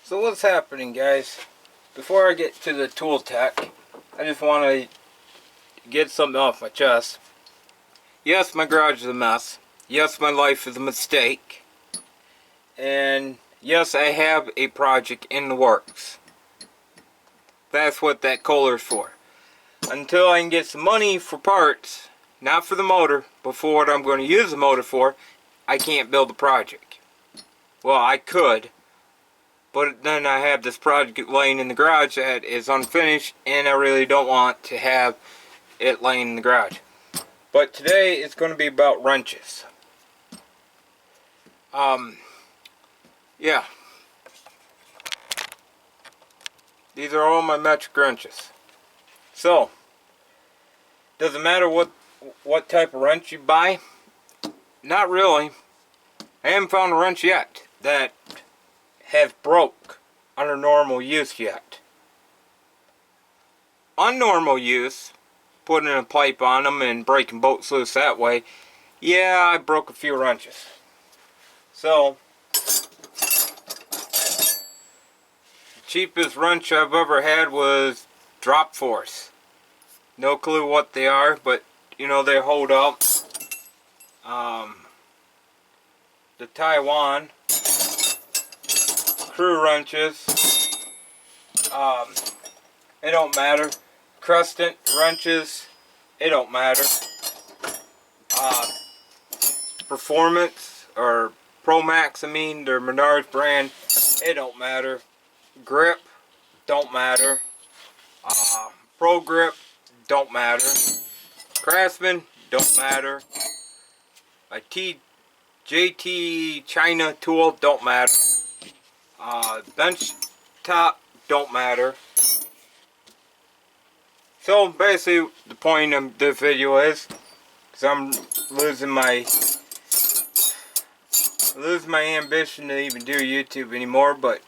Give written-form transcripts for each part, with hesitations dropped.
So what's happening, guys? Before I get to the tool tech, I just want to get something off my chest. Yes, my garage is a mess. Yes, my life is a mistake. And yes, I have a project in the works. That's what that Kohler's for. Until I can get some money for parts, not for the motor, but for what I'm going to use the motor for, I can't build the project. Well, I could. But then I have this project laying in the garage that is unfinished, and I really don't want to have it laying in the garage. But today it's going to be about wrenches. Yeah. These are all my metric wrenches. So, does it matter what type of wrench you buy? Not really. I haven't found a wrench yet that has broke under normal use yet. On normal use, putting a pipe on them and breaking bolts loose that way, yeah, I broke a few wrenches. So, the cheapest wrench I've ever had was Drop Force. No clue what they are, but you know they hold up. The Taiwan screw wrenches, it don't matter. Crescent wrenches, it don't matter. Performance or Pro Max, they're Menards brand, it don't matter. Grip, don't matter. Pro Grip, don't matter. Craftsman, don't matter. A JT China tool, don't matter. Bench top, don't matter. So basically the point of this video is, because I'm losing my ambition to even do YouTube anymore, but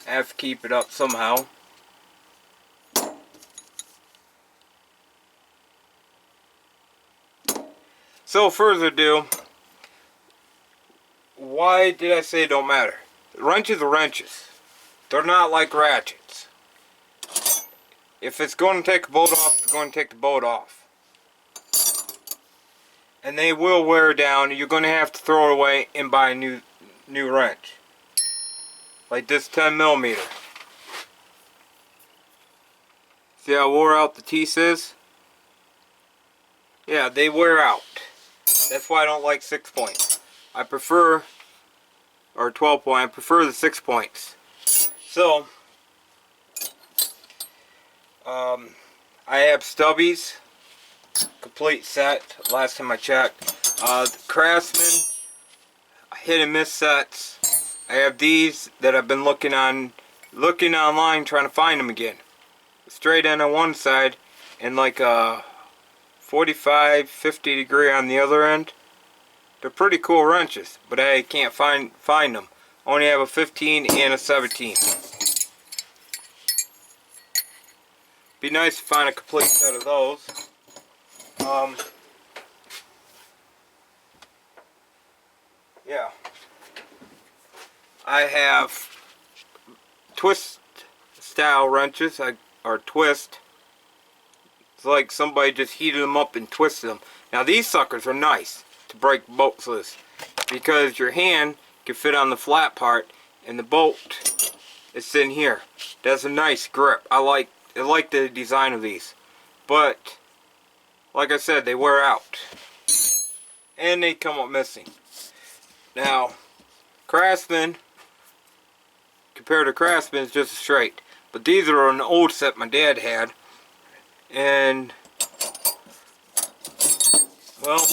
I have to keep it up somehow. So further ado, why did I say it don't matter? Wrenches are wrenches. They're not like ratchets. If it's going to take a bolt off, it's going to take the bolt off. And they will wear down. You're going to have to throw it away and buy a new wrench. Like this 10mm. See how wore out the teeth is? Yeah, they wear out. That's why I don't like 6 points. I prefer, or 12 point, I prefer the 6 points. So, I have stubbies, complete set, last time I checked. The Craftsman, hit and miss sets. I have these that I've been looking online trying to find them again. Straight end on one side and like a 45-50 degree on the other end. They're pretty cool wrenches, but I can't find them. I only have a 15 and a 17. Be nice to find a complete set of those. Yeah. I have twist style wrenches, or twist. It's like somebody just heated them up and twisted them. Now these suckers are nice to break bolts loose, because your hand can fit on the flat part and the bolt is sitting here. That's a nice grip. I like the design of these, but like I said, they wear out and they come up missing. Now Craftsman, compared to Craftsman, is just straight, but these are an old set my dad had, and well,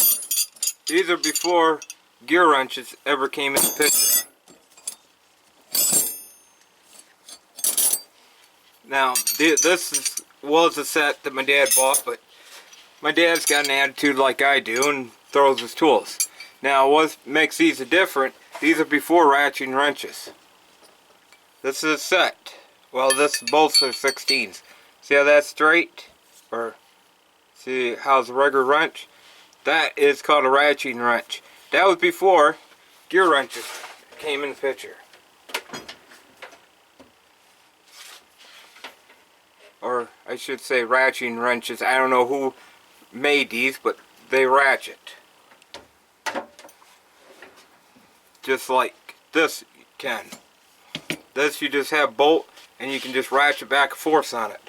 these are before gear wrenches ever came into picture. Now, this was a set that my dad bought, but my dad's got an attitude like I do and throws his tools. Now, what makes these different, these are before ratcheting wrenches. This is a set. Well, both are 16s. See how that's straight? Or see how's a regular wrench? That is called a ratcheting wrench. That was before gear wrenches came in the picture. or I should say ratcheting wrenches. I don't know who made these, but they ratchet. Just like this you can. This you just have bolt and you can just ratchet back and forth on it.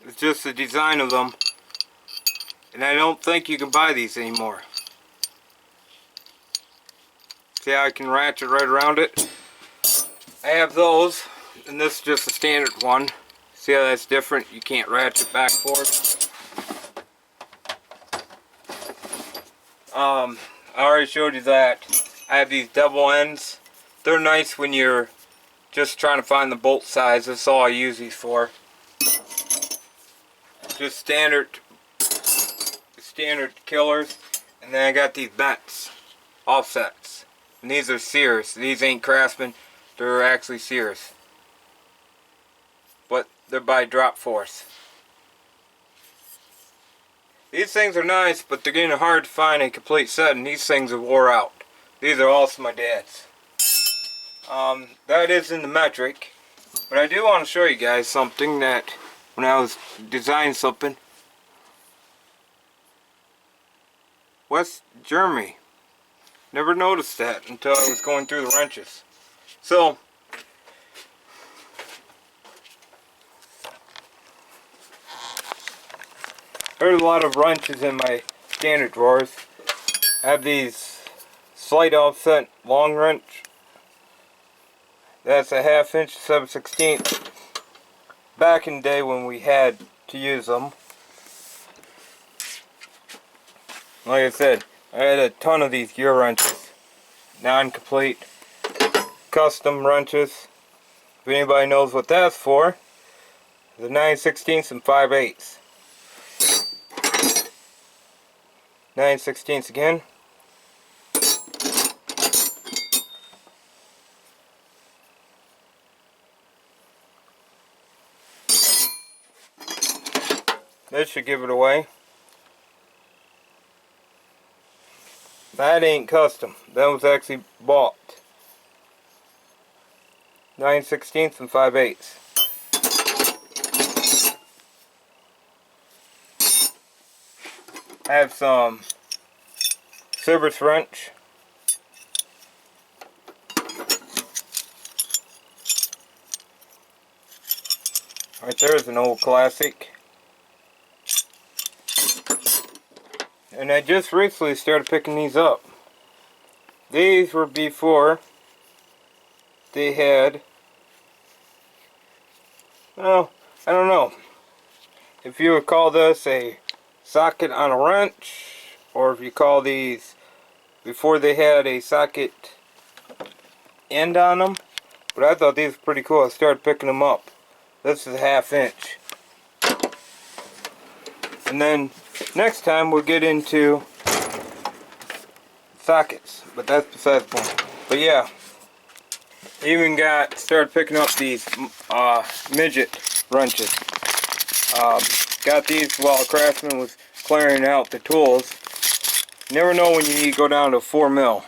It's just the design of them, and I don't think you can buy these anymore. See how I can ratchet right around it? I have those, and this is just a standard one. See how that's different? You can't ratchet back and forth. I already showed you that. I have these double ends. They're nice when you're just trying to find the bolt size. That's all I use these for. Just standard killers. And then I got these bents, offsets. And these are Sears. These ain't Craftsman. They're actually Sears. But they're by Drop Force. These things are nice, but they're getting hard to find a complete set, and these things are wore out. These are also my dad's. That is in the metric. But I do want to show you guys something that when I was designing something. West Germany. Never noticed that until I was going through the wrenches. So, there's a lot of wrenches in my standard drawers. I have these slight offset long wrench. That's a 1/2 inch 7/16. Back in the day when we had to use them. Like I said, I had a ton of these gear wrenches. Non-complete. Custom wrenches. If anybody knows what that's for, the 9/16 and 5/8. 9/16 again. This should give it away. That ain't custom. That was actually bought. 9/16 and 5/8. I have some Cerberus wrench. Right there is an old classic. And I just recently started picking these up. These were before they had, well, I don't know if you would call this a socket on a wrench, or if you call these before they had a socket end on them. But I thought these were pretty cool. I started picking them up. This is a 1/2 inch. And then next time we'll get into sockets, but that's besides the point. But yeah, even started picking up these midget wrenches. Got these while Craftsman was clearing out the tools. You never know when you need to go down to 4 mil.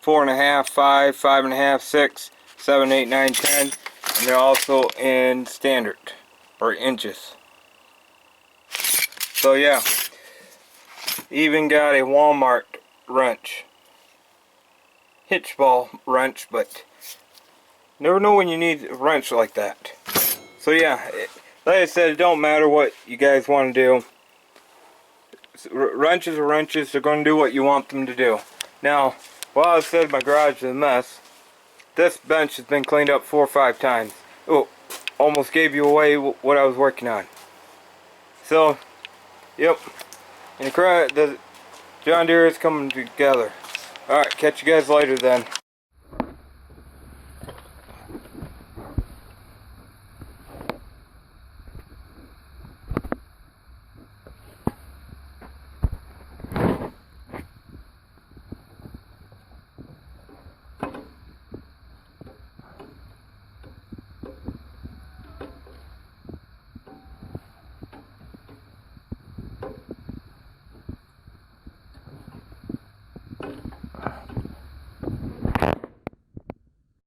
4.5, 5, 5.5, 6, 7, 8, 9, 10, and they're also in standard or inches. So yeah, even got a Walmart wrench, hitch ball wrench, but never know when you need a wrench like that. So yeah, like I said, it don't matter what you guys want to do. Wrenches are wrenches. They're going to do what you want them to do. Now, while I said my garage is a mess, this bench has been cleaned up 4 or 5 times. Oh, almost gave you away what I was working on. So, yep, and the John Deere is coming together. Alright, catch you guys later then.